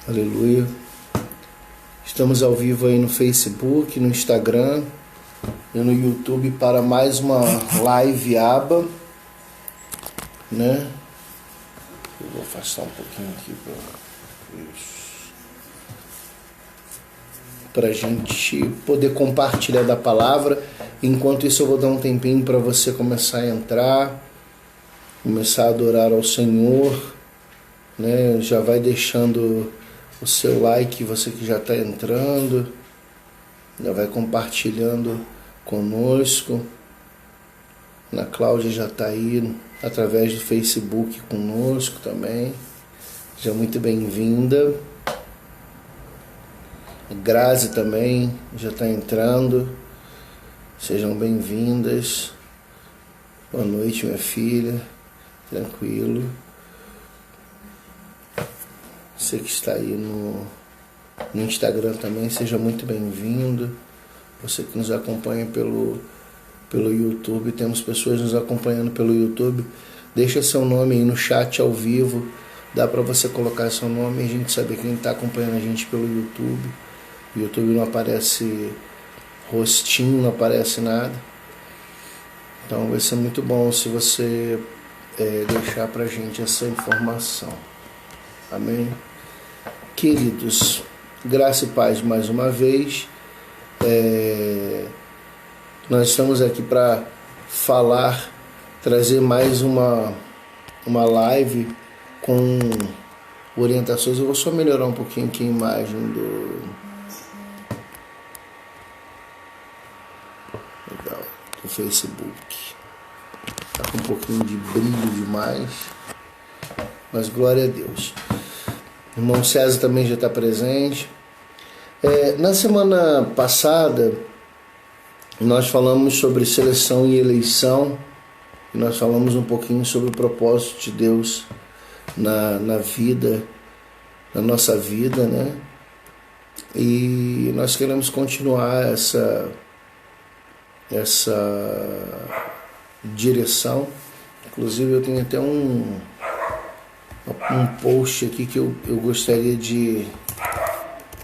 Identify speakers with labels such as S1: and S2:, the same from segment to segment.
S1: Aleluia. Estamos ao vivo aí no Facebook, no Instagram e no YouTube para mais uma live aba, né? Eu vou afastar um pouquinho aqui para a gente poder compartilhar da palavra. Enquanto isso, eu vou dar um tempinho para você começar a entrar, começar a adorar ao Senhor, né? Já vai deixando o seu like, você que já está entrando, já vai compartilhando conosco. Ana Cláudia já está aí através do Facebook conosco também, seja muito bem-vinda. A Grazi também já está entrando, sejam bem-vindas. Boa noite, minha filha, tranquilo. Você que está aí no Instagram também, seja muito bem-vindo. Você que nos acompanha pelo YouTube, temos pessoas nos acompanhando pelo YouTube. Deixa seu nome aí no chat ao vivo. Dá para você colocar seu nome e a gente saber quem está acompanhando a gente pelo YouTube. O YouTube não aparece rostinho, não aparece nada. Então vai ser muito bom se você deixar para a gente essa informação. Amém? Queridos, graça e paz mais uma vez. Nós estamos aqui para falar, trazer mais uma live com orientações. Eu vou só melhorar um pouquinho aqui a imagem do Facebook. Está com um pouquinho de brilho demais, mas glória a Deus. O irmão César também já está presente. Na semana passada, nós falamos sobre seleção e eleição. E nós falamos um pouquinho sobre o propósito de Deus na nossa vida, né? E nós queremos continuar essa direção. Inclusive, eu tenho até um post aqui que eu gostaria de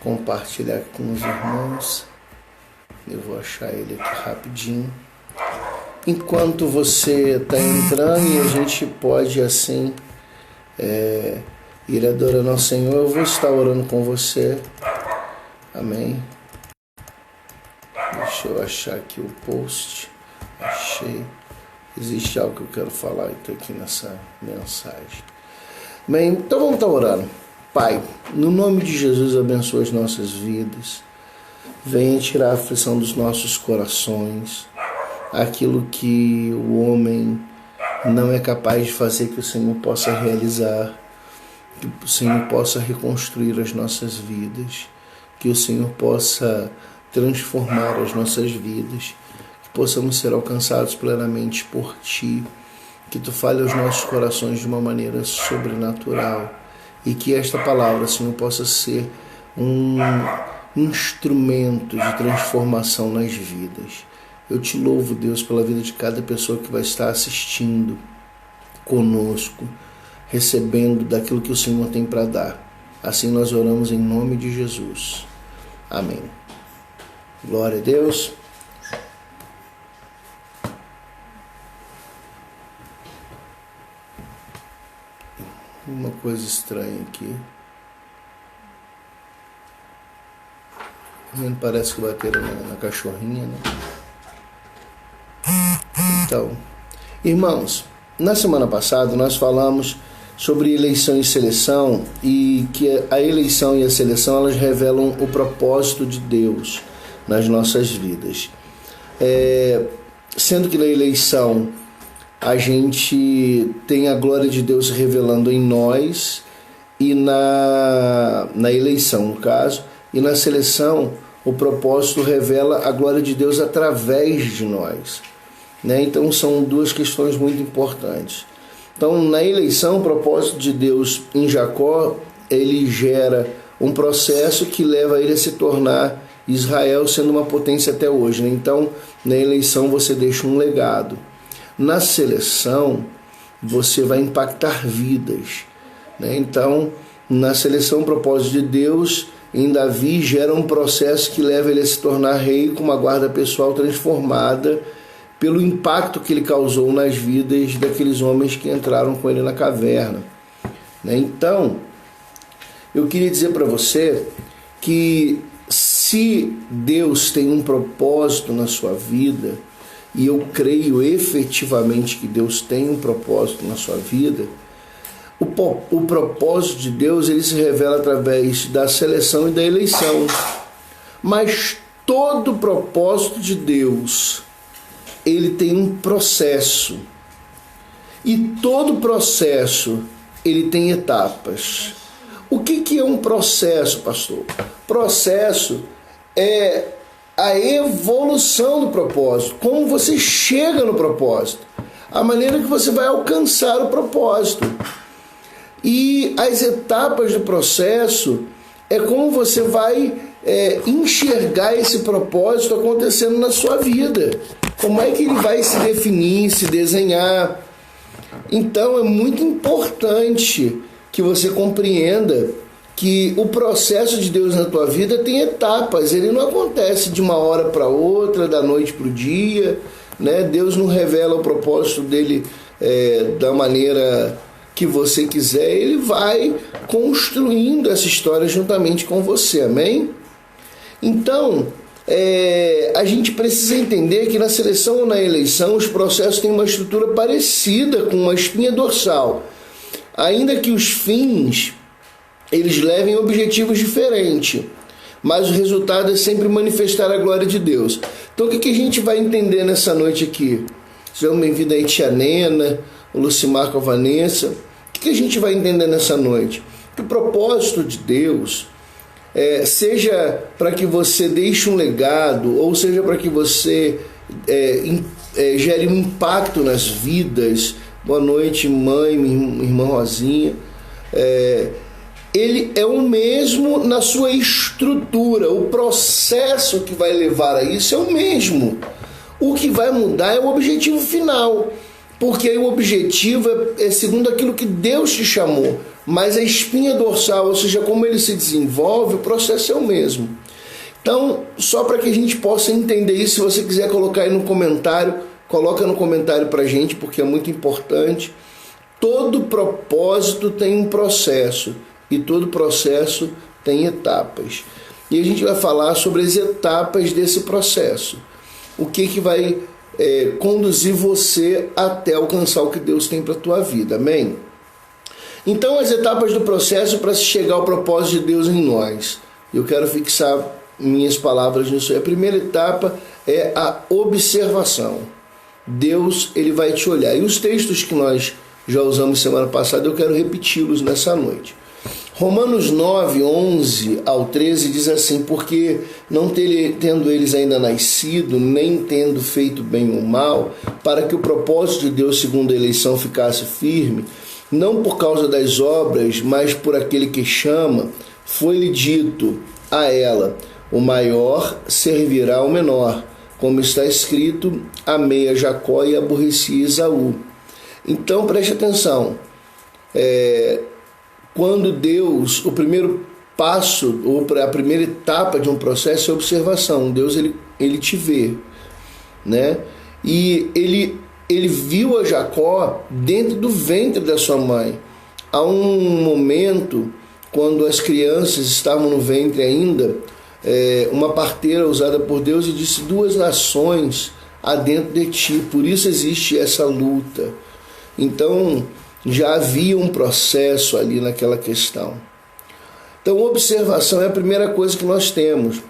S1: compartilhar com os irmãos. Eu vou achar ele aqui rapidinho. Enquanto você está entrando e a gente pode assim ir adorando ao Senhor, eu vou estar orando com você. Amém. Deixa eu achar aqui o post. Achei. Existe algo que eu quero falar aqui nessa mensagem. Bem, então vamos estar orando. Pai, no nome de Jesus, abençoa as nossas vidas. Venha tirar a aflição dos nossos corações. Aquilo que o homem não é capaz de fazer, que o Senhor possa realizar. Que o Senhor possa reconstruir as nossas vidas. Que o Senhor possa transformar as nossas vidas. Que possamos ser alcançados plenamente por Ti. Que Tu fale aos nossos corações de uma maneira sobrenatural e que esta palavra, Senhor, possa ser um instrumento de transformação nas vidas. Eu Te louvo, Deus, pela vida de cada pessoa que vai estar assistindo conosco, recebendo daquilo que o Senhor tem para dar. Assim nós oramos em nome de Jesus. Amém. Glória a Deus. Uma coisa estranha aqui. Parece que bateram na cachorrinha, né? Então, irmãos, na semana passada nós falamos sobre eleição e seleção e que a eleição e a seleção elas revelam o propósito de Deus nas nossas vidas. Sendo que na eleição a gente tem a glória de Deus se revelando em nós e na eleição, no caso, e na seleção o propósito revela a glória de Deus através de nós, né? Então são duas questões muito importantes. Então na eleição, o propósito de Deus em Jacó, ele gera um processo que leva ele a se tornar Israel, sendo uma potência até hoje, né? Então na eleição você deixa um legado. Na seleção, você vai impactar vidas, né? Então, na seleção, o propósito de Deus em Davi gera um processo que leva ele a se tornar rei com uma guarda pessoal transformada pelo impacto que ele causou nas vidas daqueles homens que entraram com ele na caverna. Então, eu queria dizer para você que se Deus tem um propósito na sua vida, e eu creio efetivamente que Deus tem um propósito na sua vida, o propósito de Deus ele se revela através da seleção e da eleição. Mas todo propósito de Deus, ele tem um processo. E todo processo, ele tem etapas. O que é um processo, pastor? Processo é a evolução do propósito, como você chega no propósito, a maneira que você vai alcançar o propósito. E as etapas do processo é como você vai enxergar esse propósito acontecendo na sua vida. Como é que ele vai se definir, se desenhar. Então é muito importante que você compreenda que o processo de Deus na tua vida tem etapas. Ele não acontece de uma hora para outra, da noite para o dia, né? Deus não revela o propósito dele da maneira que você quiser. Ele vai construindo essa história juntamente com você, amém? Então, a gente precisa entender que na seleção ou na eleição os processos têm uma estrutura parecida com uma espinha dorsal, ainda que os fins eles levem objetivos diferentes, mas o resultado é sempre manifestar a glória de Deus. Então o que a gente vai entender nessa noite aqui? Sejam bem-vindos aí, Tia Nena, o Lucimar com a Vanessa. O que a gente vai entender nessa noite? Que o propósito de Deus, seja para que você deixe um legado, ou seja para que você gere um impacto nas vidas. Boa noite, mãe, minha irmã Rosinha. Ele é o mesmo na sua estrutura, o processo que vai levar a isso é o mesmo. O que vai mudar é o objetivo final, porque aí o objetivo é segundo aquilo que Deus te chamou, mas a espinha dorsal, ou seja, como ele se desenvolve, o processo é o mesmo. Então, só para que a gente possa entender isso, se você quiser colocar aí no comentário, coloca no comentário para a gente, porque é muito importante. Todo propósito tem um processo, e todo processo tem etapas. E a gente vai falar sobre as etapas desse processo. O que vai conduzir você até alcançar o que Deus tem para a tua vida. Amém? Então, as etapas do processo para se chegar ao propósito de Deus em nós. Eu quero fixar minhas palavras nisso aí. A primeira etapa é a observação. Deus, ele vai te olhar. E os textos que nós já usamos semana passada, eu quero repeti-los nessa noite. Romanos 9, 11 ao 13 diz assim: porque não tendo eles ainda nascido, nem tendo feito bem ou mal, para que o propósito de Deus segundo a eleição ficasse firme, não por causa das obras, mas por aquele que chama, foi-lhe dito a ela: o maior servirá ao menor, como está escrito: amei a Jacó e aborreci Esaú. Então preste atenção, quando Deus, o primeiro passo, ou a primeira etapa de um processo é a observação. Deus, ele te vê, né? E ele viu a Jacó dentro do ventre da sua mãe. Há um momento, quando as crianças estavam no ventre ainda, uma parteira usada por Deus e disse: 2 nações há dentro de ti, por isso existe essa luta. Então, já havia um processo ali naquela questão. Então, observação é a primeira coisa que nós temos.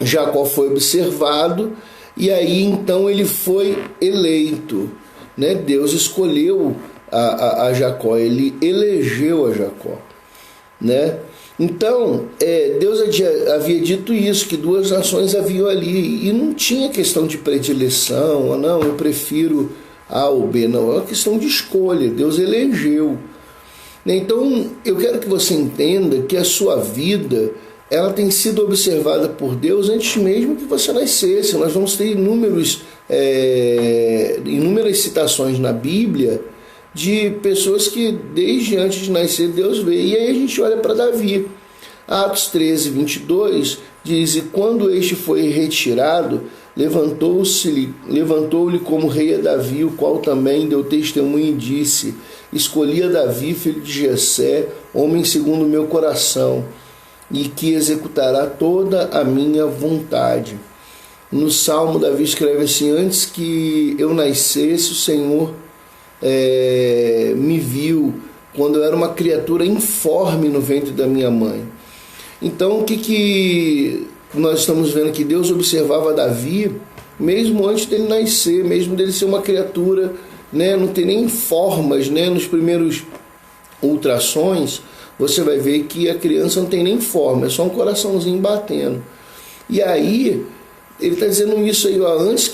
S1: Jacó foi observado e aí então ele foi eleito, né? Deus escolheu a Jacó, ele elegeu a Jacó, né? Então, Deus havia dito isso, que 2 nações haviam ali, e não tinha questão de predileção, ou não, eu prefiro A ou B, não, é uma questão de escolha. Deus elegeu. Então, eu quero que você entenda que a sua vida, ela tem sido observada por Deus antes mesmo que você nascesse. Nós vamos ter inúmeras citações na Bíblia de pessoas que desde antes de nascer Deus vê. E aí a gente olha para Davi. Atos 13, 22 diz: e quando este foi retirado, levantou-lhe como rei a Davi, o qual também deu testemunho e disse: escolhi a Davi, filho de Jessé, homem segundo o meu coração, e que executará toda a minha vontade. No Salmo, Davi escreve assim: antes que eu nascesse, o Senhor me viu, quando eu era uma criatura informe no ventre da minha mãe. Então, o que nós estamos vendo? Que Deus observava Davi, mesmo antes dele nascer, mesmo dele ser uma criatura, né, não ter nem formas, né, nos primeiros ultrassons, você vai ver que a criança não tem nem forma, é só um coraçãozinho batendo. E aí, ele está dizendo isso aí, ó, antes,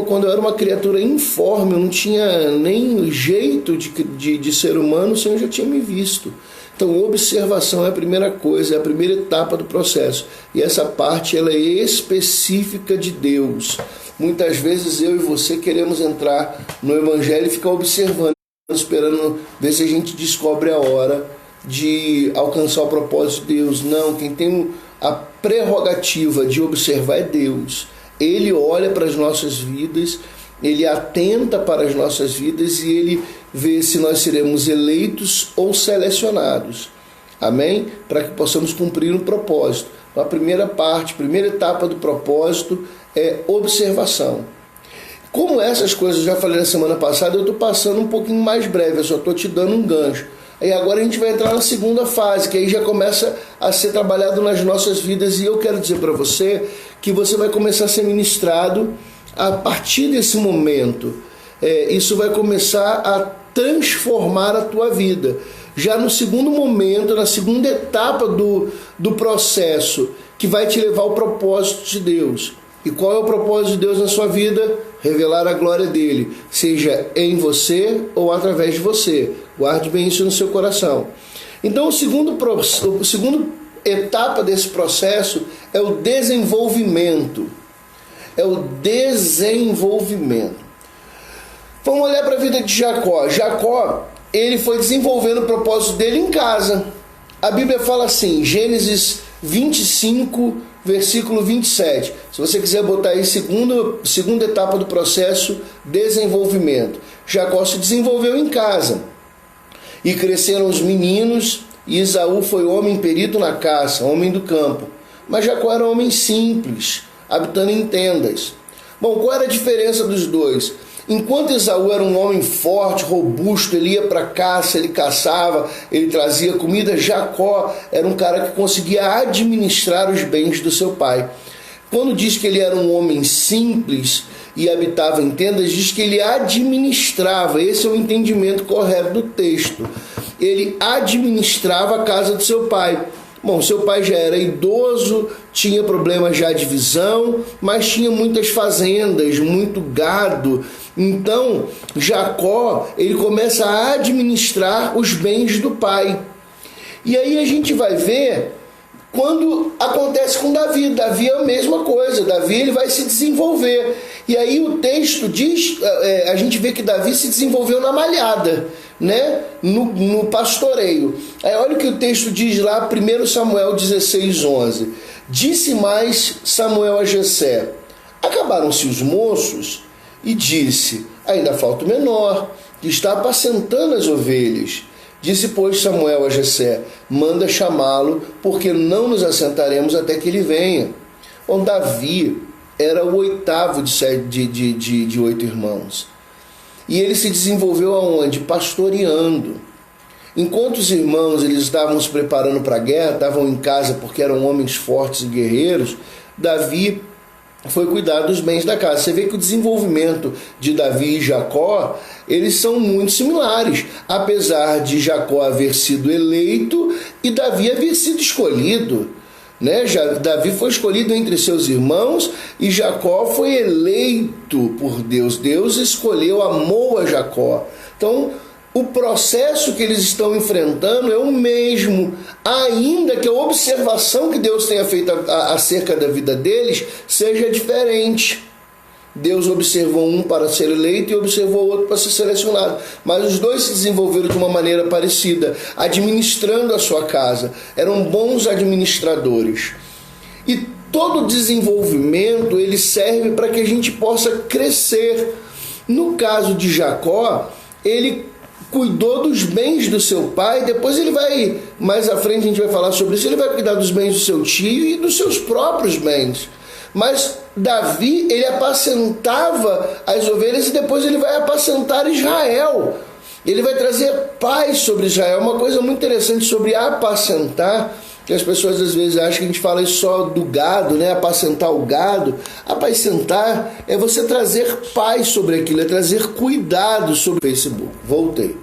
S1: quando eu era uma criatura informe, eu não tinha nem jeito de ser humano, o Senhor já tinha me visto. Então, observação é a primeira coisa, é a primeira etapa do processo. E essa parte, ela é específica de Deus. Muitas vezes eu e você queremos entrar no Evangelho e ficar observando, esperando ver se a gente descobre a hora de alcançar o propósito de Deus. Não, quem tem a prerrogativa de observar é Deus. Ele olha para as nossas vidas, ele atenta para as nossas vidas e ele vê se nós seremos eleitos ou selecionados. Amém? Para que possamos cumprir um propósito. Então, a primeira parte, a primeira etapa do propósito é observação. Como essas coisas eu já falei na semana passada, eu estou passando um pouquinho mais breve, eu só estou te dando um gancho. E agora a gente vai entrar na segunda fase, que aí já começa a ser trabalhado nas nossas vidas. E eu quero dizer para você que você vai começar a ser ministrado a partir desse momento. Isso vai começar a transformar a tua vida. Já no segundo momento, na segunda etapa do processo, que vai te levar ao propósito de Deus. E qual é o propósito de Deus na sua vida? Revelar a glória dele, seja em você ou através de você. Guarde bem isso no seu coração. Então, a segunda etapa desse processo é o desenvolvimento. É o desenvolvimento. Vamos olhar para a vida de Jacó. Jacó, ele foi desenvolvendo o propósito dele em casa. A Bíblia fala assim, Gênesis 25, versículo 27. Se você quiser botar aí segunda etapa do processo, desenvolvimento. Jacó se desenvolveu em casa. E cresceram os meninos, e Esaú foi homem perito na caça, homem do campo. Mas Jacó era homem simples, habitando em tendas. Bom, qual era a diferença dos dois? Enquanto Esaú era um homem forte, robusto, ele ia para a caça, ele caçava, ele trazia comida, Jacó era um cara que conseguia administrar os bens do seu pai. Quando diz que ele era um homem simples e habitava em tendas, diz que ele administrava, esse é o entendimento correto do texto. Ele administrava a casa do seu pai. Bom, seu pai já era idoso, tinha problemas já de visão, mas tinha muitas fazendas, muito gado. Então, Jacó, ele começa a administrar os bens do pai. E aí a gente vai ver quando acontece com Davi. Davi é a mesma coisa, Davi ele vai se desenvolver. E aí o texto diz, a gente vê que Davi se desenvolveu na malhada, né? No pastoreio. Aí olha o que o texto diz lá, 1 Samuel 16:11. Disse mais Samuel a Jessé: acabaram-se os moços? E disse: ainda falta o menor, que está apacentando as ovelhas. Disse, pois, Samuel a Jessé: manda chamá-lo, porque não nos assentaremos até que ele venha. Bom, Davi era o oitavo de 8 irmãos. E ele se desenvolveu aonde? Pastoreando. Enquanto os irmãos eles estavam se preparando para a guerra, estavam em casa porque eram homens fortes e guerreiros, Davi foi cuidar dos bens da casa. Você vê que o desenvolvimento de Davi e Jacó, eles são muito similares, apesar de Jacó haver sido eleito e Davi haver sido escolhido, né? Davi foi escolhido entre seus irmãos e Jacó foi eleito por Deus. Deus escolheu, amou a Jacó. Então, o processo que eles estão enfrentando é o mesmo, ainda que a observação que Deus tenha feito acerca da vida deles seja diferente. Deus observou um para ser eleito e observou o outro para ser selecionado. Mas os dois se desenvolveram de uma maneira parecida, administrando a sua casa. Eram bons administradores. E todo desenvolvimento ele serve para que a gente possa crescer. No caso de Jacó, ele cuidou dos bens do seu pai, depois ele vai, mais à frente a gente vai falar sobre isso, ele vai cuidar dos bens do seu tio e dos seus próprios bens. Mas Davi, ele apacentava as ovelhas e depois ele vai apacentar Israel. Ele vai trazer paz sobre Israel. Uma coisa muito interessante sobre apacentar, que as pessoas às vezes acham que a gente fala isso só do gado, né? Apacentar o gado. Apacentar é você trazer paz sobre aquilo, é trazer cuidado sobre o Facebook. Voltei.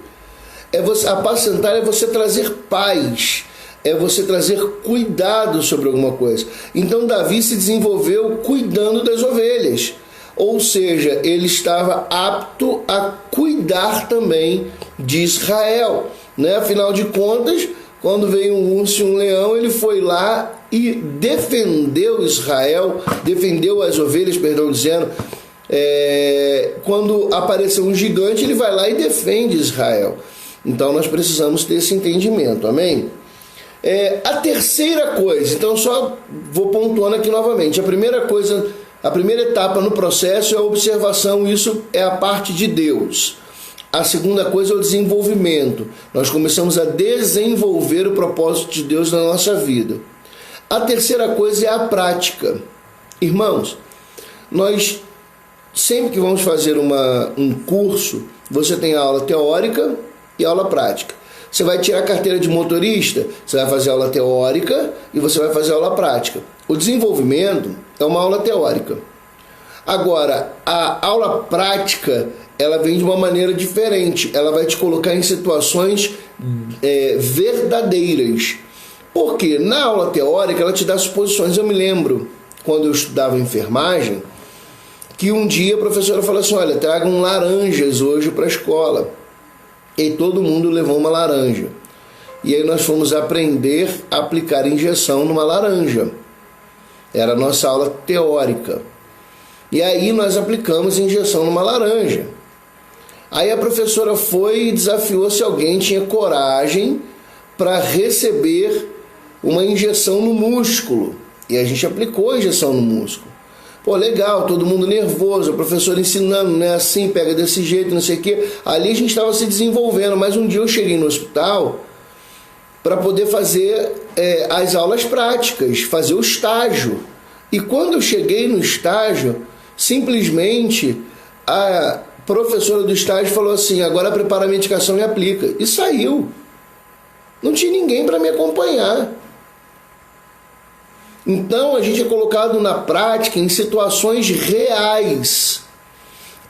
S1: Apacentar é você trazer paz, é você trazer cuidado sobre alguma coisa. Então Davi se desenvolveu cuidando das ovelhas. Ou seja, ele estava apto a cuidar também de Israel, né? Afinal de contas, quando veio um urso e um leão, ele foi lá e defendeu Israel, defendeu as ovelhas, dizendo. Quando apareceu um gigante, ele vai lá e defende Israel. Então nós precisamos ter esse entendimento, amém? A terceira coisa, então só vou pontuando aqui novamente. A primeira etapa no processo é a observação, isso é a parte de Deus. A segunda coisa é o desenvolvimento. Nós começamos a desenvolver o propósito de Deus na nossa vida. A terceira coisa é a prática. Irmãos, nós sempre que vamos fazer um curso, você tem aula teórica e aula prática. Você vai tirar a carteira de motorista, você vai fazer aula teórica e você vai fazer aula prática. O desenvolvimento é uma aula teórica. Agora, a aula prática, ela vem de uma maneira diferente. Ela vai te colocar em situações verdadeiras. Porque na aula teórica, ela te dá suposições. Eu me lembro, quando eu estudava enfermagem, que um dia a professora falou assim, olha, tragam laranjas hoje para a escola. E todo mundo levou uma laranja. E aí nós fomos aprender a aplicar injeção numa laranja. Era a nossa aula teórica. E aí nós aplicamos injeção numa laranja. Aí a professora foi e desafiou se alguém tinha coragem para receber uma injeção no músculo. E a gente aplicou a injeção no músculo. Pô, legal, todo mundo nervoso, o professor ensinando, né, assim, pega desse jeito, não sei o quê. Ali a gente estava se desenvolvendo, mas um dia eu cheguei no hospital para poder fazer as aulas práticas, fazer o estágio. E quando eu cheguei no estágio, simplesmente a professora do estágio falou assim, agora prepara a medicação e aplica. E saiu. Não tinha ninguém para me acompanhar. Então a gente é colocado na prática em situações reais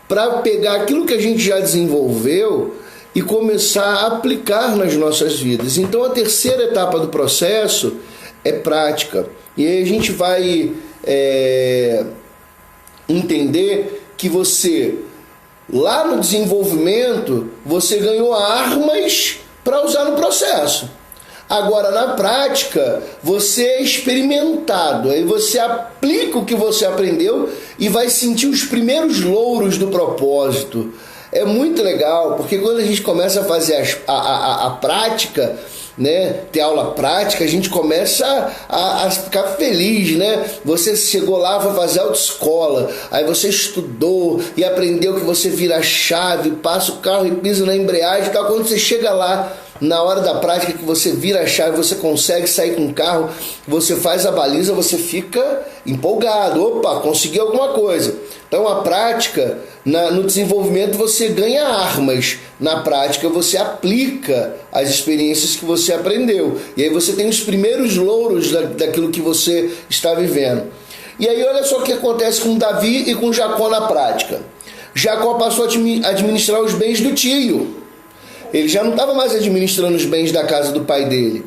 S1: para pegar aquilo que a gente já desenvolveu e começar a aplicar nas nossas vidas. Então a terceira etapa do processo é prática. E aí a gente vai entender que você, lá no desenvolvimento, você ganhou armas para usar no processo. Agora, na prática, você é experimentado, aí você aplica o que você aprendeu e vai sentir os primeiros louros do propósito. É muito legal, porque quando a gente começa a fazer a prática, né, ter aula prática, a gente começa a ficar feliz, né? Você chegou lá, foi fazer autoescola, aí você estudou e aprendeu que você vira a chave, passa o carro e pisa na embreagem e tal. Quando você chega lá, na hora da prática que você vira a chave, você consegue sair com o carro, você faz a baliza, você fica empolgado. Opa, consegui alguma coisa. Então a prática, no desenvolvimento você ganha armas. Na prática você aplica as experiências que você aprendeu. E aí você tem os primeiros louros daquilo que você está vivendo. E aí olha só o que acontece com Davi e com Jacó na prática. Jacó passou a administrar os bens do tio. Ele já não estava mais administrando os bens da casa do pai dele.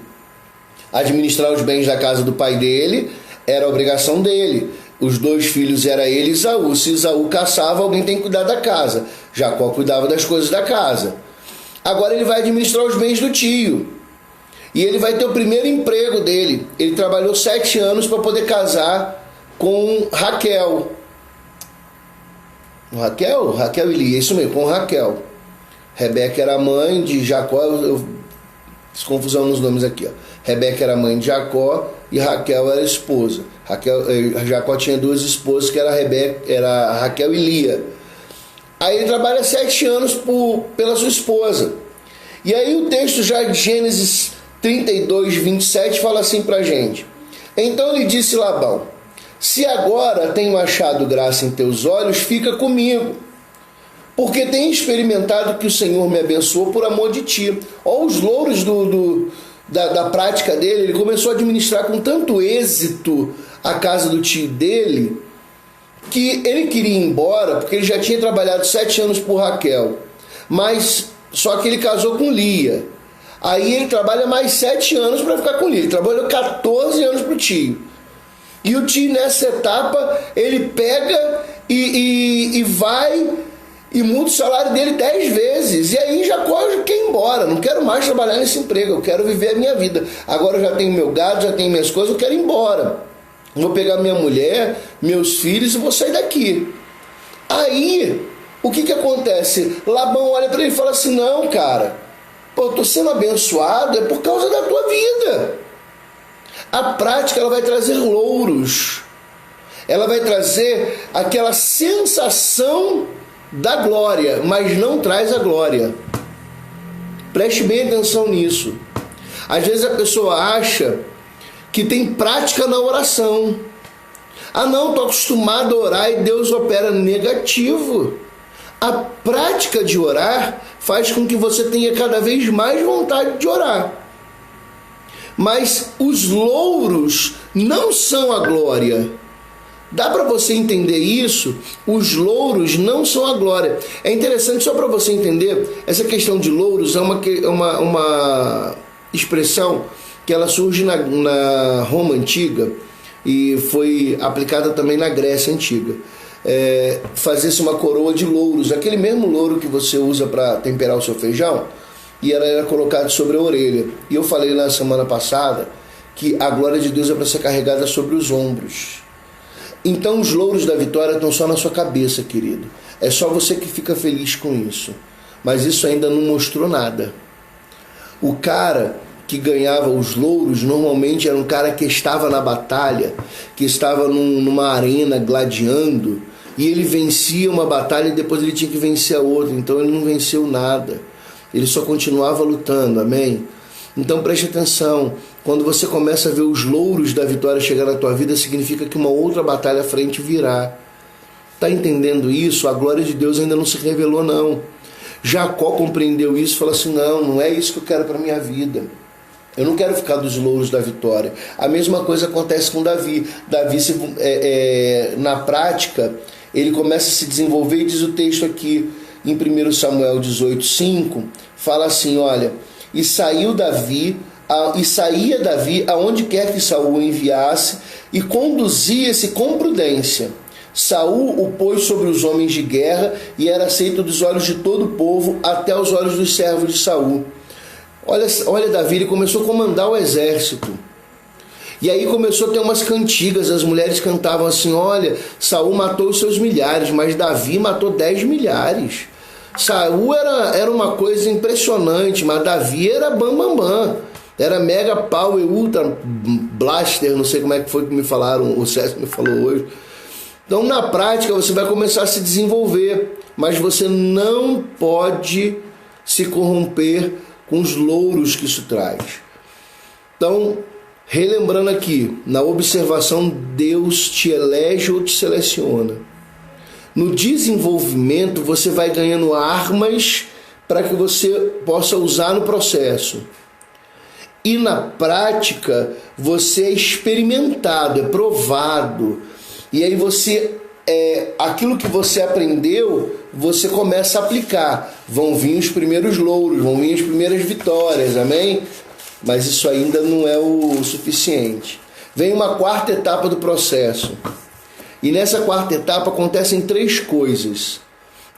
S1: Administrar os bens da casa do pai dele era a obrigação dele. Os dois filhos era ele e Esaú. Se Esaú caçava, alguém tem que cuidar da casa. Jacó cuidava das coisas da casa. Agora ele vai administrar os bens do tio. E ele vai ter o primeiro emprego dele. Ele trabalhou 7 anos para poder casar com Raquel. Raquel? Raquel e Lia, isso mesmo, com Raquel. Rebeca era mãe de Jacó, eu fiz confusão nos nomes aqui, ó. Rebeca era mãe de Jacó e Raquel era esposa. Jacó tinha duas esposas, que era Raquel e Lia. Aí ele trabalha 7 anos pela sua esposa. E aí o texto já de Gênesis 32, 27 fala assim pra gente: então lhe disse Labão: se agora tenho achado graça em teus olhos, fica comigo, porque tenho experimentado que o Senhor me abençoou por amor de ti. Olha os louros da prática dele. Ele começou a administrar com tanto êxito a casa do tio dele, que ele queria ir embora, porque ele já tinha trabalhado 7 anos por Raquel, mas só que ele casou com Lia. Aí ele trabalha mais 7 anos para ficar com Lia. Ele trabalhou 14 anos para o tio. E o tio, nessa etapa, ele pega e vai e muda o salário dele 10 vezes. E aí Jacó quer ir embora. Não quero mais trabalhar nesse emprego. Eu quero viver a minha vida. Agora eu já tenho meu gado, já tenho minhas coisas, eu quero ir embora. Vou pegar minha mulher, meus filhos e vou sair daqui. Aí, o que acontece? Labão olha para ele e fala assim: não, cara, eu estou sendo abençoado, é por causa da tua vida. A prática, ela vai trazer louros. Ela vai trazer aquela sensação da glória, mas não traz a glória. Preste bem atenção nisso. Às vezes a pessoa acha que tem prática na oração. Ah não, estou acostumado a orar e Deus opera negativo. A prática de orar faz com que você tenha cada vez mais vontade de orar. Mas os louros não são a glória. Dá para você entender isso? Os louros não são a glória. É interessante, só para você entender, essa questão de louros é uma expressão que ela surge na Roma Antiga e foi aplicada também na Grécia Antiga. Fazer-se uma coroa de louros, aquele mesmo louro que você usa para temperar o seu feijão, e ela era colocada sobre a orelha. E eu falei na semana passada que a glória de Deus é para ser carregada sobre os ombros. Então os louros da vitória estão só na sua cabeça, querido. É só você que fica feliz com isso. Mas isso ainda não mostrou nada. O cara que ganhava os louros normalmente era um cara que estava na batalha, que estava numa arena gladiando, e ele vencia uma batalha e depois ele tinha que vencer a outra. Então ele não venceu nada. Ele só continuava lutando, amém? Então preste atenção, quando você começa a ver os louros da vitória chegar na tua vida, significa que uma outra batalha à frente virá. Está entendendo isso? A glória de Deus ainda não se revelou, não. Jacó compreendeu isso e falou assim: não é isso que eu quero para a minha vida. Eu não quero ficar dos louros da vitória. A mesma coisa acontece com Davi. Davi, na prática, ele começa a se desenvolver, e diz o texto aqui, em 1 Samuel 18:5, fala assim, olha: e saía Davi aonde quer que Saul o enviasse, e conduzia-se com prudência. Saul o pôs sobre os homens de guerra, e era aceito dos olhos de todo o povo, até os olhos dos servos de Saul. Olha Davi, ele começou a comandar o exército. E aí começou a ter umas cantigas, as mulheres cantavam assim: olha, Saul matou os seus milhares, mas Davi matou 10 milhares. Saul era uma coisa impressionante, mas Davi era bam. Era mega power, ultra blaster, não sei como é que foi que me falaram, o César me falou hoje. Então na prática você vai começar a se desenvolver, mas você não pode se corromper com os louros que isso traz. Então, relembrando aqui, na observação, Deus te elege ou te seleciona. No desenvolvimento, você vai ganhando armas para que você possa usar no processo. E na prática, você é experimentado, é provado. E aí aquilo que você aprendeu, você começa a aplicar. Vão vir os primeiros louros, vão vir as primeiras vitórias, amém? Mas isso ainda não é o suficiente. Vem uma quarta etapa do processo. E nessa quarta etapa acontecem 3 coisas.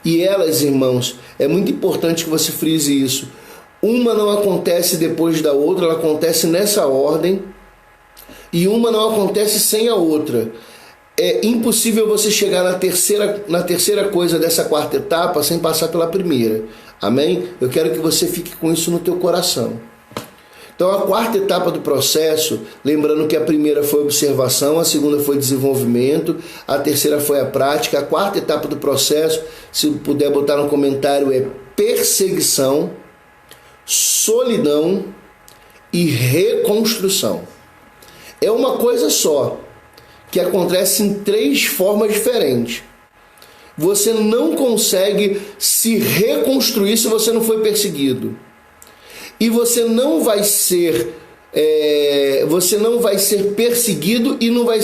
S1: E elas, irmãos, é muito importante que você frise isso. Uma não acontece depois da outra, ela acontece nessa ordem. E uma não acontece sem a outra. é impossível você chegar na terceira coisa dessa quarta etapa sem passar pela primeira. Amém? Eu quero que você fique com isso no teu coração. Então a quarta etapa do processo, lembrando que a primeira foi observação, a segunda foi desenvolvimento, a terceira foi a prática, a quarta etapa do processo, se puder botar no comentário, é perseguição, solidão e reconstrução. É uma coisa só, que acontece em 3 formas diferentes. Você não consegue se reconstruir se você não foi perseguido. E você não vai ser perseguido e não vai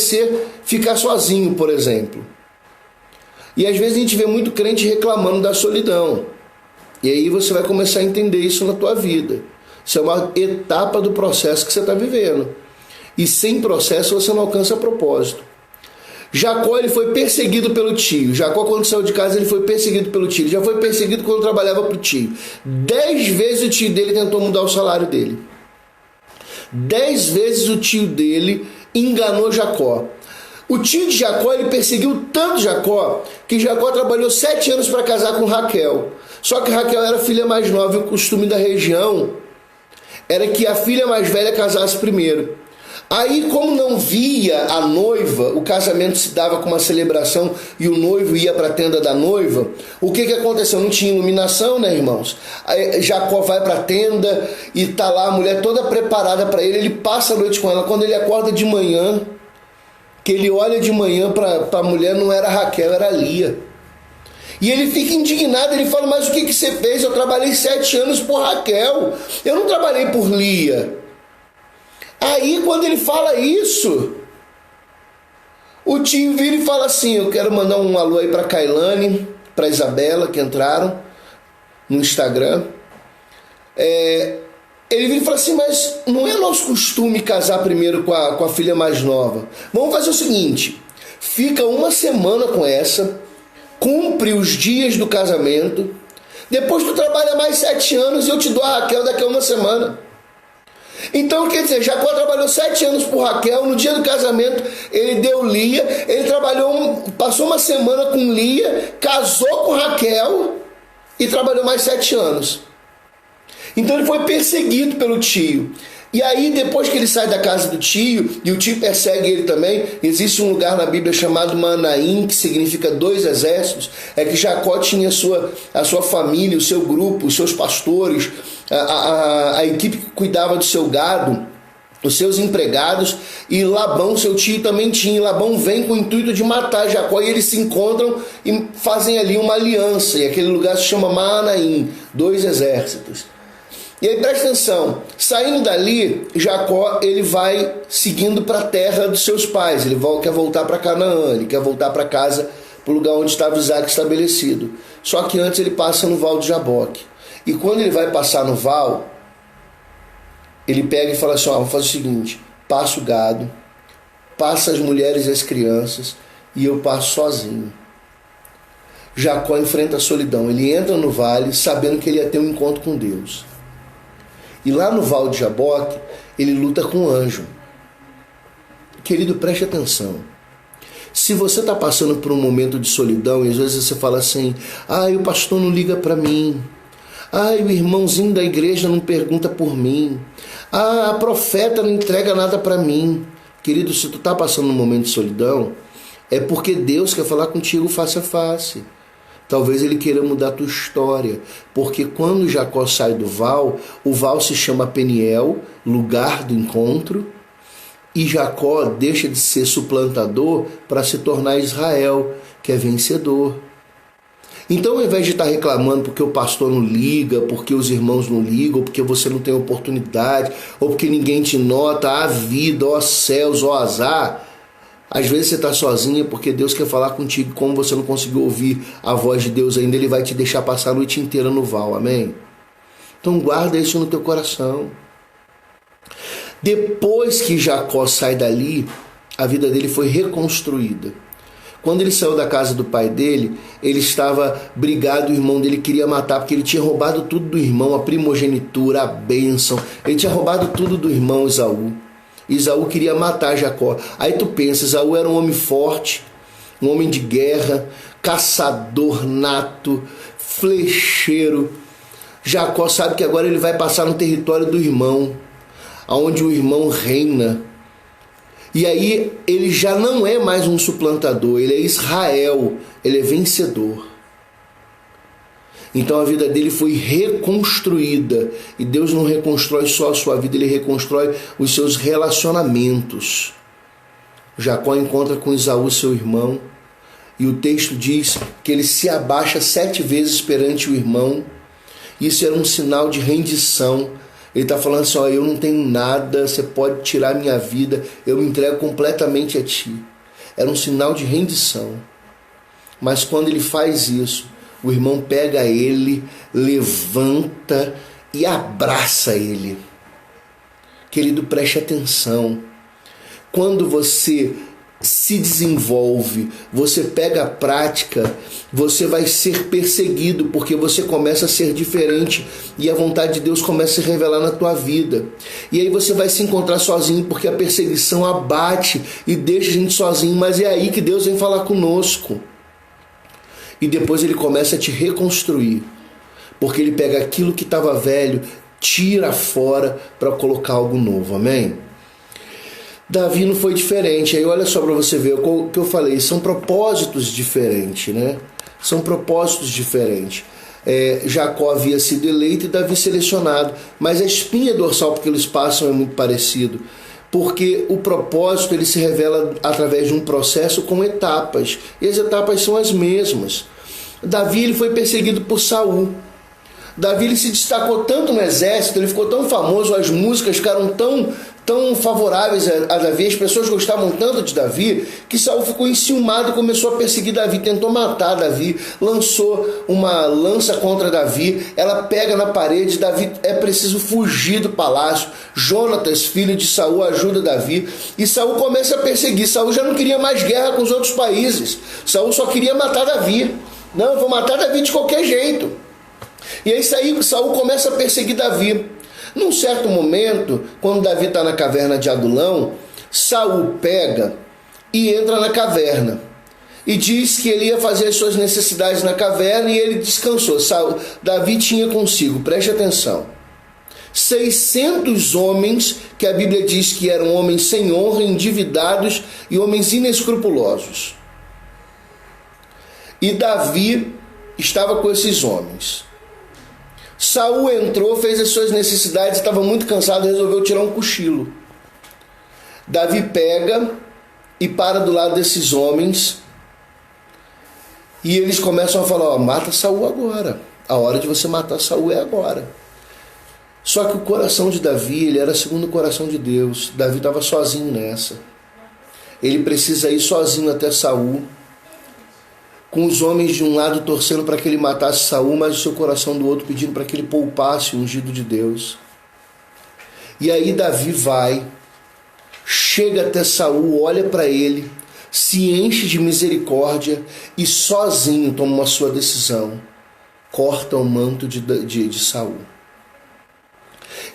S1: ficar sozinho, por exemplo. E às vezes a gente vê muito crente reclamando da solidão. E aí você vai começar a entender isso na tua vida. Isso é uma etapa do processo que você está vivendo. E sem processo você não alcança propósito. Jacó, ele foi perseguido pelo tio. Jacó, quando saiu de casa, ele foi perseguido pelo tio. Ele já foi perseguido quando trabalhava para o tio. 10 vezes o tio dele tentou mudar o salário dele. 10 vezes o tio dele enganou Jacó. O tio de Jacó, ele perseguiu tanto Jacó, que Jacó trabalhou 7 anos para casar com Raquel. Só que Raquel era a filha mais nova e o costume da região era que a filha mais velha casasse primeiro. Aí, como não via a noiva, o casamento se dava com uma celebração e o noivo ia para a tenda da noiva, o que aconteceu? Não tinha iluminação, né, irmãos? Aí Jacó vai para a tenda e tá lá a mulher toda preparada para ele, ele passa a noite com ela. Quando ele acorda de manhã, que ele olha de manhã para a mulher, não era Raquel, era Lia. E ele fica indignado, ele fala, mas o que você fez? Eu trabalhei 7 anos por Raquel, eu não trabalhei por Lia. Aí, quando ele fala isso, o tio vira e fala assim, eu quero mandar um alô aí para Kailane, para Isabela, que entraram no Instagram. Ele vira e fala assim, mas não é nosso costume casar primeiro com a filha mais nova. Vamos fazer o seguinte, fica 1 semana com essa, cumpre os dias do casamento, depois tu trabalha mais 7 anos e eu te dou a Raquel daqui a 1 semana. Então, quer dizer, Jacó trabalhou 7 anos por Raquel, no dia do casamento ele deu Lia, ele passou 1 semana com Lia, casou com Raquel e trabalhou mais 7 anos. Então ele foi perseguido pelo tio. E aí, depois que ele sai da casa do tio, e o tio persegue ele também, existe um lugar na Bíblia chamado Manaim, que significa 2 exércitos, é que Jacó tinha a sua família, o seu grupo, os seus pastores, a equipe que cuidava do seu gado, os seus empregados, e Labão, seu tio, também tinha. E Labão vem com o intuito de matar Jacó, e eles se encontram e fazem ali uma aliança, e aquele lugar se chama Manaim, 2 exércitos. E aí presta atenção, saindo dali, Jacó ele vai seguindo para a terra dos seus pais, ele quer voltar para Canaã, ele quer voltar para casa, para o lugar onde estava Isaac estabelecido. Só que antes ele passa no Val de Jaboque. E quando ele vai passar no Val, ele pega e fala assim, vamos fazer o seguinte, passa o gado, passa as mulheres e as crianças e eu passo sozinho. Jacó enfrenta a solidão, ele entra no vale sabendo que ele ia ter um encontro com Deus. E lá no Val de Jaboque, ele luta com um anjo. Querido, preste atenção. Se você está passando por um momento de solidão, e às vezes você fala assim, o pastor não liga para mim. O irmãozinho da igreja não pergunta por mim. A profeta não entrega nada para mim. Querido, se tu está passando um momento de solidão, é porque Deus quer falar contigo face a face. Talvez ele queira mudar a tua história, porque quando Jacó sai do Val, o Val se chama Peniel, lugar do encontro, e Jacó deixa de ser suplantador para se tornar Israel, que é vencedor. Então, ao invés de estar reclamando porque o pastor não liga, porque os irmãos não ligam, porque você não tem oportunidade, ou porque ninguém te nota, a vida, ó céus, ó azar, às vezes você está sozinha porque Deus quer falar contigo. Como você não conseguiu ouvir a voz de Deus ainda, Ele vai te deixar passar a noite inteira no val, amém? Então guarda isso no teu coração. Depois que Jacó sai dali, a vida dele foi reconstruída. Quando ele saiu da casa do pai dele, ele estava brigado, o irmão dele queria matar, porque ele tinha roubado tudo do irmão, a primogenitura, a bênção. Ele tinha roubado tudo do irmão Esaú. Esaú queria matar Jacó. Aí tu pensa, Esaú era um homem forte, um homem de guerra, caçador nato, flecheiro. Jacó sabe que agora ele vai passar no território do irmão, onde o irmão reina. E aí ele já não é mais um suplantador, ele é Israel, ele é vencedor. Então a vida dele foi reconstruída. E Deus não reconstrói só a sua vida, ele reconstrói os seus relacionamentos. Jacó encontra com Esaú, seu irmão, e o texto diz que ele se abaixa 7 vezes perante o irmão. Isso era um sinal de rendição. Ele está falando assim, ó, eu não tenho nada, você pode tirar minha vida, eu me entrego completamente a ti. Era um sinal de rendição. Mas quando ele faz isso, o irmão pega ele, levanta e abraça ele. Querido, preste atenção. Quando você se desenvolve, você pega a prática, você vai ser perseguido, porque você começa a ser diferente e a vontade de Deus começa a se revelar na tua vida. E aí você vai se encontrar sozinho, porque a perseguição abate e deixa a gente sozinho, mas é aí que Deus vem falar conosco. E depois ele começa a te reconstruir, porque ele pega aquilo que estava velho, tira fora para colocar algo novo, amém? Davi não foi diferente. Aí olha só para você ver o que eu falei, são propósitos diferentes, né? São propósitos diferentes. Jacó havia sido eleito e Davi selecionado, mas a espinha dorsal porque eles passam é muito parecido, porque o propósito ele se revela através de um processo com etapas, e as etapas são as mesmas. Davi ele foi perseguido por Saul. Davi ele se destacou tanto no exército, ele ficou tão famoso, as músicas ficaram tão favoráveis a Davi, as pessoas gostavam tanto de Davi, que Saul ficou enciumado e começou a perseguir Davi, tentou matar Davi, lançou uma lança contra Davi, ela pega na parede, Davi é preciso fugir do palácio, Jonatas, filho de Saul, ajuda Davi, e Saul começa a perseguir. Saul já não queria mais guerra com os outros países, Saul só queria matar Davi. Não, eu vou matar Davi de qualquer jeito. E aí Saul começa a perseguir Davi. Num certo momento, quando Davi está na caverna de Adulão, Saul pega e entra na caverna. E diz que ele ia fazer as suas necessidades na caverna e ele descansou. Davi tinha consigo, preste atenção, 600 homens, que a Bíblia diz que eram homens sem honra, endividados e homens inescrupulosos. E Davi estava com esses homens. Saul entrou, fez as suas necessidades, estava muito cansado, resolveu tirar um cochilo. Davi pega e para do lado desses homens e eles começam a falar, mata Saul agora, a hora de você matar Saul é agora. Só que o coração de Davi, ele era segundo o coração de Deus. Davi estava sozinho nessa. Ele precisa ir sozinho até Saul, com os homens de um lado torcendo para que ele matasse Saul, mas o seu coração do outro pedindo para que ele poupasse o ungido de Deus. E aí Davi vai, chega até Saul, olha para ele, se enche de misericórdia e sozinho toma uma sua decisão. Corta o manto de Saul.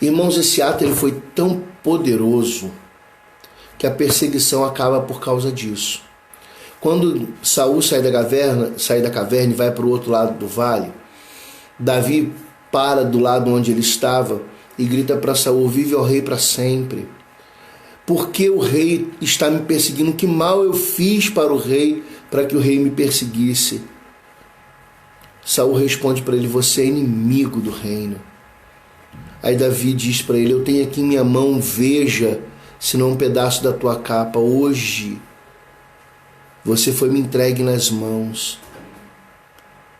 S1: Irmãos, esse ato ele foi tão poderoso que a perseguição acaba por causa disso. Quando Saul sai da caverna e vai para o outro lado do vale, Davi para do lado onde ele estava e grita para Saul, vive ao rei para sempre. Porque o rei está me perseguindo? Que mal eu fiz para o rei, para que o rei me perseguisse? Saul responde para ele, você é inimigo do reino. Aí Davi diz para ele, eu tenho aqui em minha mão, veja, se não um pedaço da tua capa, hoje você foi me entregue nas mãos,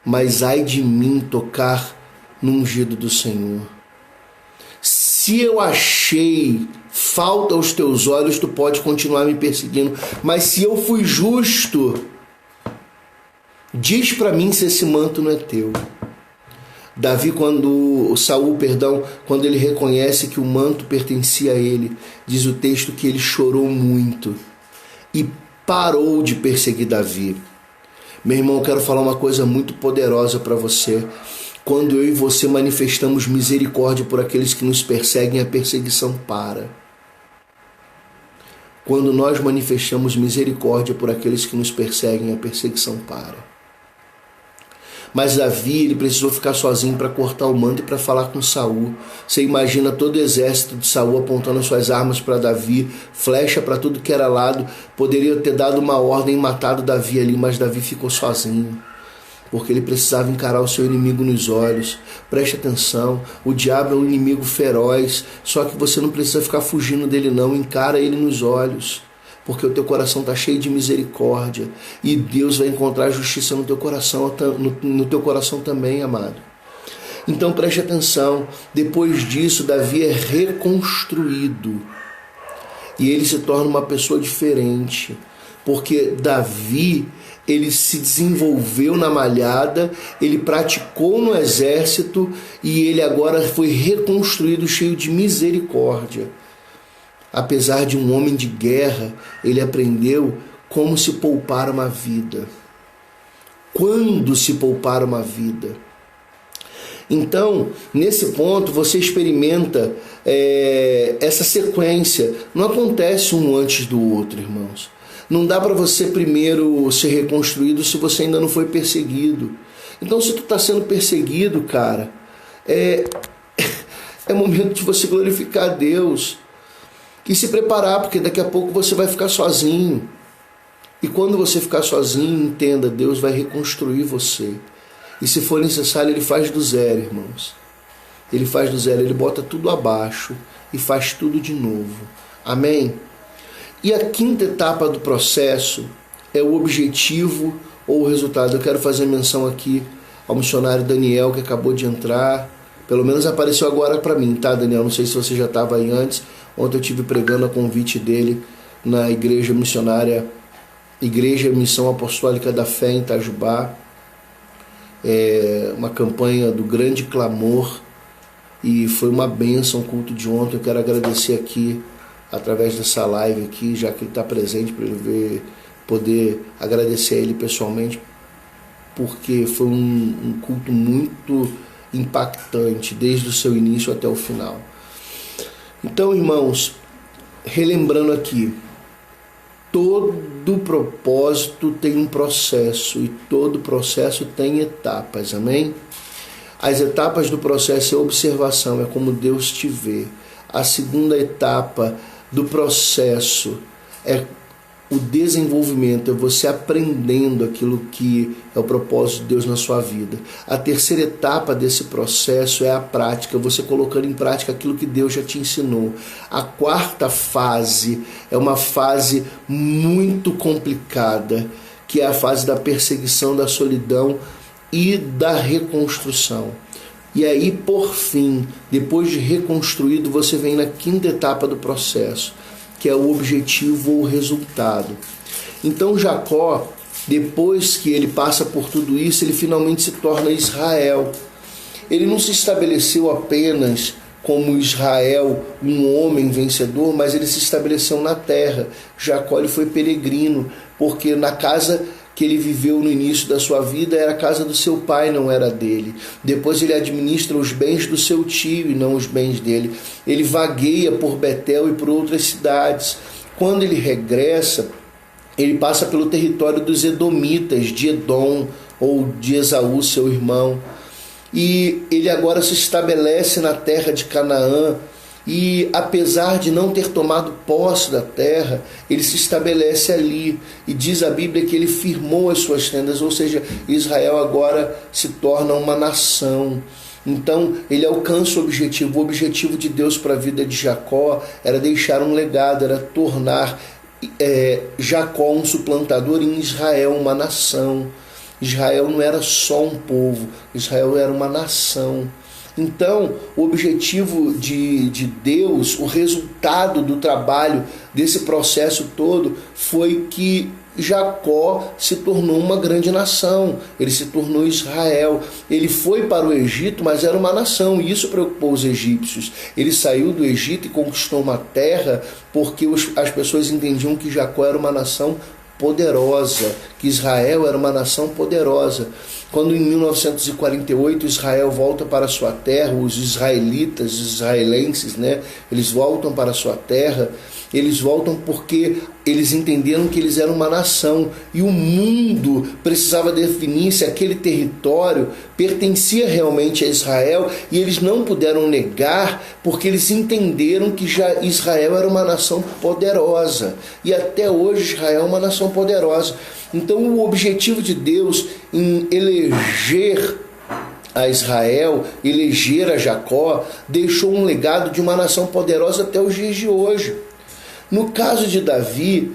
S1: mas ai de mim tocar no ungido do Senhor. Se eu achei falta aos teus olhos, tu pode continuar me perseguindo, mas se eu fui justo, diz para mim se esse manto não é teu. Davi, quando ele reconhece que o manto pertencia a ele, diz o texto que ele chorou muito e parou de perseguir Davi. Meu irmão, eu quero falar uma coisa muito poderosa para você. Quando eu e você manifestamos misericórdia por aqueles que nos perseguem, a perseguição para. Quando nós manifestamos misericórdia por aqueles que nos perseguem, a perseguição para. Mas Davi, ele precisou ficar sozinho para cortar o manto e para falar com Saul. Você imagina todo o exército de Saul apontando suas armas para Davi, flecha para tudo que era lado. Poderia ter dado uma ordem e matado Davi ali, mas Davi ficou sozinho, porque ele precisava encarar o seu inimigo nos olhos. Preste atenção, o diabo é um inimigo feroz, só que você não precisa ficar fugindo dele não, encara ele nos olhos, porque o teu coração está cheio de misericórdia, e Deus vai encontrar justiça no teu coração, no teu coração também, amado. Então preste atenção, depois disso Davi é reconstruído, e ele se torna uma pessoa diferente, porque Davi, ele se desenvolveu na malhada, ele praticou no exército e ele agora foi reconstruído cheio de misericórdia. Apesar de um homem de guerra, ele aprendeu como se poupar uma vida. Quando se poupar uma vida. Então, nesse ponto, você experimenta essa sequência. Não acontece um antes do outro, irmãos. Não dá para você primeiro ser reconstruído se você ainda não foi perseguido. Então, se tu está sendo perseguido, cara, é momento de você glorificar a Deus e se preparar, porque daqui a pouco você vai ficar sozinho. E quando você ficar sozinho, entenda, Deus vai reconstruir você. E se for necessário, Ele faz do zero, irmãos. Ele faz do zero, Ele bota tudo abaixo e faz tudo de novo. Amém? E a quinta etapa do processo é o objetivo ou o resultado. Eu quero fazer menção aqui ao missionário Daniel, que acabou de entrar. Pelo menos apareceu agora para mim, tá, Daniel? Não sei se você já estava aí antes. Ontem eu estive pregando a convite dele na igreja missionária, Igreja Missão Apostólica da Fé em Itajubá. Uma campanha do grande clamor. E foi uma bênção o culto de ontem. Eu quero agradecer aqui, através dessa live aqui, já que ele está presente, para ele poder agradecer a ele pessoalmente, porque foi um culto muito impactante, desde o seu início até o final. Então, irmãos, relembrando aqui, todo propósito tem um processo, e todo processo tem etapas, amém? As etapas do processo é observação, é como Deus te vê. A segunda etapa do processo é o desenvolvimento, é você aprendendo aquilo que é o propósito de Deus na sua vida. A terceira etapa desse processo é a prática, você colocando em prática aquilo que Deus já te ensinou. A quarta fase é uma fase muito complicada, que é a fase da perseguição, da solidão e da reconstrução. E aí, por fim, depois de reconstruído, você vem na quinta etapa do processo, que é o objetivo ou o resultado. Então Jacó, depois que ele passa por tudo isso, ele finalmente se torna Israel. Ele não se estabeleceu apenas como Israel, um homem vencedor, mas ele se estabeleceu na terra. Jacó, ele foi peregrino, porque na casa que ele viveu no início da sua vida era a casa do seu pai, não era dele. Depois ele administra os bens do seu tio e não os bens dele. Ele vagueia por Betel e por outras cidades. Quando ele regressa, ele passa pelo território dos Edomitas, de Edom ou de Esaú, seu irmão. E ele agora se estabelece na terra de Canaã. E apesar de não ter tomado posse da terra, ele se estabelece ali. E diz a Bíblia que ele firmou as suas tendas, ou seja, Israel agora se torna uma nação. Então ele alcança o objetivo. O objetivo de Deus para a vida de Jacó era deixar um legado, era tornar Jacó um suplantador em Israel, uma nação. Israel não era só um povo, Israel era uma nação. Então, o objetivo de Deus, o resultado do trabalho desse processo todo, foi que Jacó se tornou uma grande nação, ele se tornou Israel. Ele foi para o Egito, mas era uma nação, e isso preocupou os egípcios. Ele saiu do Egito e conquistou uma terra porque as pessoas entendiam que Jacó era uma nação poderosa, que Israel era uma nação poderosa. Quando em 1948 Israel volta para a sua terra, os israelitas, os israelenses, eles voltam para a sua terra, eles voltam porque eles entenderam que eles eram uma nação e o mundo precisava definir se aquele território pertencia realmente a Israel, e eles não puderam negar porque eles entenderam que já Israel era uma nação poderosa, e até hoje Israel é uma nação poderosa. Então o objetivo de Deus em eleger a Israel, eleger a Jacó, deixou um legado de uma nação poderosa até os dias de hoje. No caso de Davi,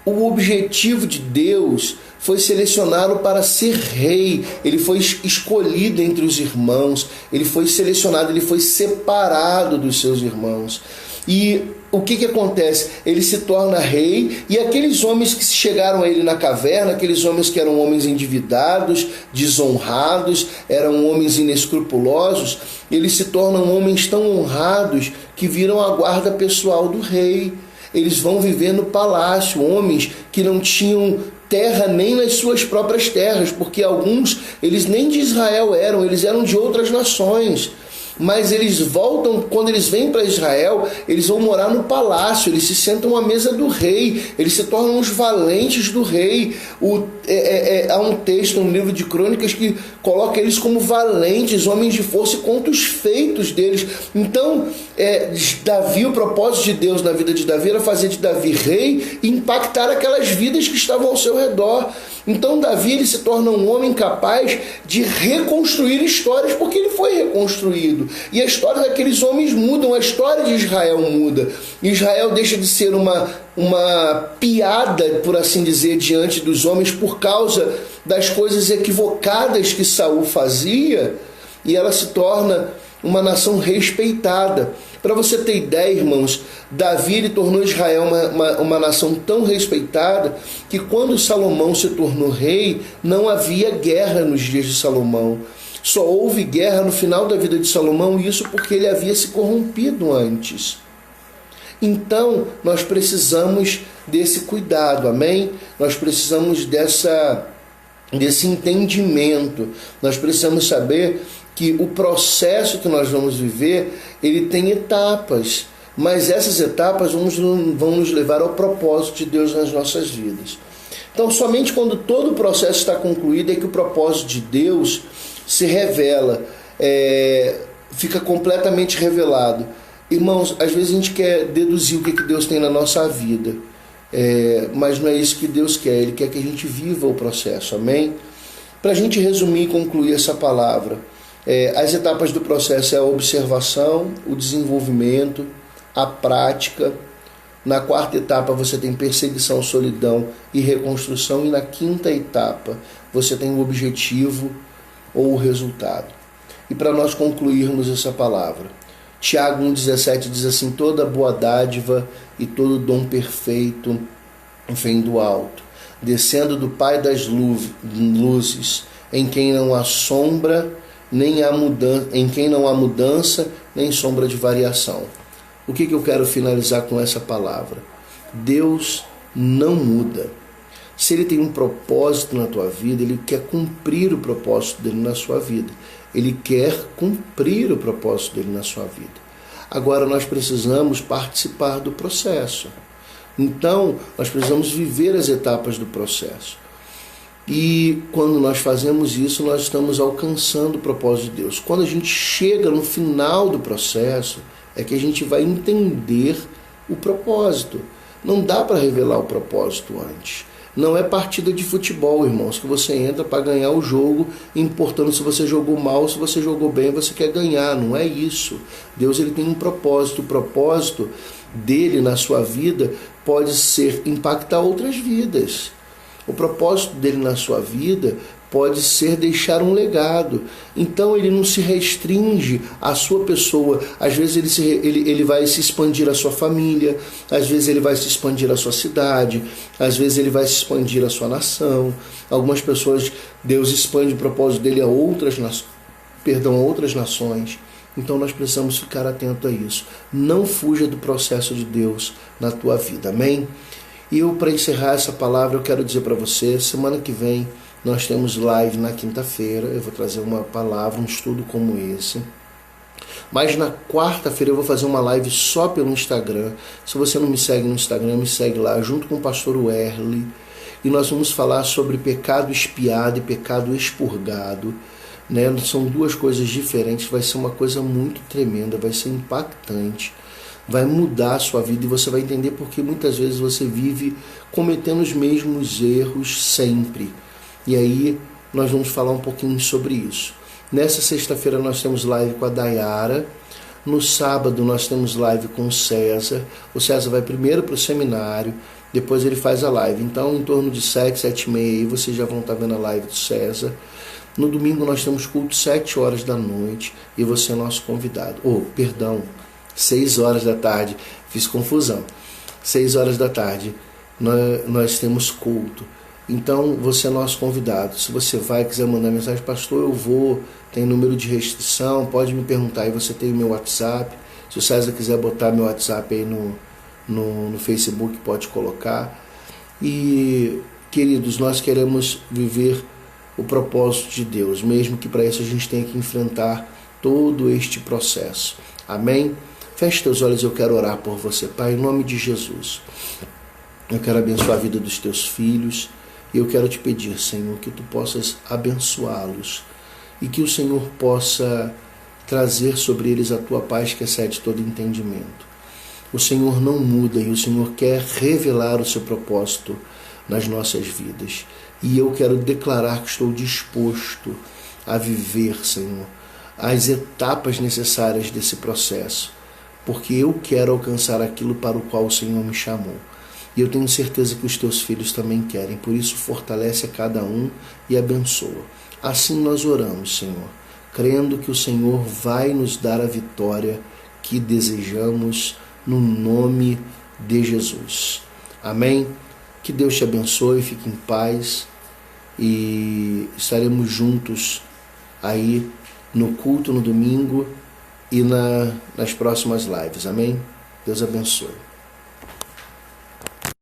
S1: o objetivo de Deus foi selecioná-lo para ser rei. Ele foi escolhido entre os irmãos, ele foi selecionado, ele foi separado dos seus irmãos. E o que acontece? Ele se torna rei, e aqueles homens que chegaram a ele na caverna, aqueles homens que eram homens endividados, desonrados, eram homens inescrupulosos, eles se tornam homens tão honrados que viram a guarda pessoal do rei. Eles vão viver no palácio, homens que não tinham terra nem nas suas próprias terras, porque alguns, eles nem de Israel eram, eles eram de outras nações. Mas eles voltam, quando eles vêm para Israel, eles vão morar no palácio, eles se sentam à mesa do rei, eles se tornam os valentes do rei. Há um texto no livro de Crônicas que coloca eles como valentes, homens de força, e conta os feitos deles. Então, Davi, o propósito de Deus na vida de Davi era fazer de Davi rei e impactar aquelas vidas que estavam ao seu redor. Então Davi, ele se torna um homem capaz de reconstruir histórias, porque ele foi reconstruído. E a história daqueles homens mudam, a história de Israel muda. Israel deixa de ser uma piada, por assim dizer, diante dos homens por causa das coisas equivocadas que Saul fazia, e ela se torna uma nação respeitada. Para você ter ideia, irmãos, Davi, ele tornou Israel uma nação tão respeitada que quando Salomão se tornou rei, não havia guerra nos dias de Salomão. Só houve guerra no final da vida de Salomão, e isso porque ele havia se corrompido antes. Então, nós precisamos desse cuidado, amém? Nós precisamos desse entendimento. Nós precisamos saber que o processo que nós vamos viver, ele tem etapas, mas essas etapas vão nos levar ao propósito de Deus nas nossas vidas. Então, somente quando todo o processo está concluído é que o propósito de Deus se revela, fica completamente revelado. Irmãos, às vezes a gente quer deduzir o que Deus tem na nossa vida, mas não é isso que Deus quer. Ele quer que a gente viva o processo, amém? Para a gente resumir e concluir essa palavra, as etapas do processo é a observação, o desenvolvimento, a prática. Na quarta etapa você tem perseguição, solidão e reconstrução. E na quinta etapa você tem o objetivo ou o resultado. E para nós concluirmos essa palavra, Tiago 1,17 diz assim: toda boa dádiva e todo dom perfeito vem do alto, descendo do Pai das luzes, em quem não há sombra, em quem não há mudança, nem sombra de variação. O que eu quero finalizar com essa palavra? Deus não muda. Se Ele tem um propósito na tua vida, Ele quer cumprir o propósito dEle na sua vida. Ele quer cumprir o propósito dEle na sua vida. Agora nós precisamos participar do processo. Então, nós precisamos viver as etapas do processo. E quando nós fazemos isso, nós estamos alcançando o propósito de Deus. Quando a gente chega no final do processo, é que a gente vai entender o propósito. Não dá para revelar o propósito antes. Não é partida de futebol, irmãos, que você entra para ganhar o jogo, importando se você jogou mal, se você jogou bem, você quer ganhar. Não é isso. Deus, ele tem um propósito. O propósito dele na sua vida pode ser impactar outras vidas. O propósito dele na sua vida pode ser deixar um legado. Então ele não se restringe à sua pessoa. Às vezes ele vai se expandir à sua família, às vezes ele vai se expandir à sua cidade, às vezes ele vai se expandir à sua nação. Algumas pessoas, Deus expande o propósito dele a outras nações. Então nós precisamos ficar atento a isso. Não fuja do processo de Deus na tua vida, amém? E eu, para encerrar essa palavra, eu quero dizer para você, semana que vem nós temos live na quinta-feira, eu vou trazer uma palavra, um estudo como esse. Mas na quarta-feira eu vou fazer uma live só pelo Instagram. Se você não me segue no Instagram, me segue lá, junto com o pastor Werley. E nós vamos falar sobre pecado expiado e pecado expurgado. Né? São duas coisas diferentes, vai ser uma coisa muito tremenda, vai ser impactante. Vai mudar a sua vida e você vai entender porque muitas vezes você vive cometendo os mesmos erros sempre. E aí nós vamos falar um pouquinho sobre isso. Nessa sexta-feira nós temos live com a Dayara. No sábado nós temos live com o César. O César vai primeiro para o seminário, depois ele faz a live. Então, em torno de 7, 7 e meia, aí vocês já vão estar vendo a live do César. No domingo nós temos culto 7 horas da noite e você é nosso convidado. 6 horas da tarde. Fiz confusão. 6 horas da tarde nós temos culto. Então, você é nosso convidado. Se você quiser mandar mensagem, pastor, eu vou, tem número de restrição, pode me perguntar aí, você tem o meu WhatsApp. Se o César quiser botar meu WhatsApp aí no Facebook, pode colocar. E, queridos, nós queremos viver o propósito de Deus, mesmo que para isso a gente tenha que enfrentar todo este processo. Amém? Feche teus olhos, eu quero orar por você. Pai, em nome de Jesus, eu quero abençoar a vida dos teus filhos. E eu quero te pedir, Senhor, que tu possas abençoá-los e que o Senhor possa trazer sobre eles a tua paz que excede todo entendimento. O Senhor não muda e o Senhor quer revelar o seu propósito nas nossas vidas. E eu quero declarar que estou disposto a viver, Senhor, as etapas necessárias desse processo, porque eu quero alcançar aquilo para o qual o Senhor me chamou. E eu tenho certeza que os teus filhos também querem. Por isso, fortalece a cada um e abençoa. Assim nós oramos, Senhor, crendo que o Senhor vai nos dar a vitória que desejamos no nome de Jesus. Amém? Que Deus te abençoe, fique em paz e estaremos juntos aí no culto no domingo e nas próximas lives. Amém? Deus abençoe.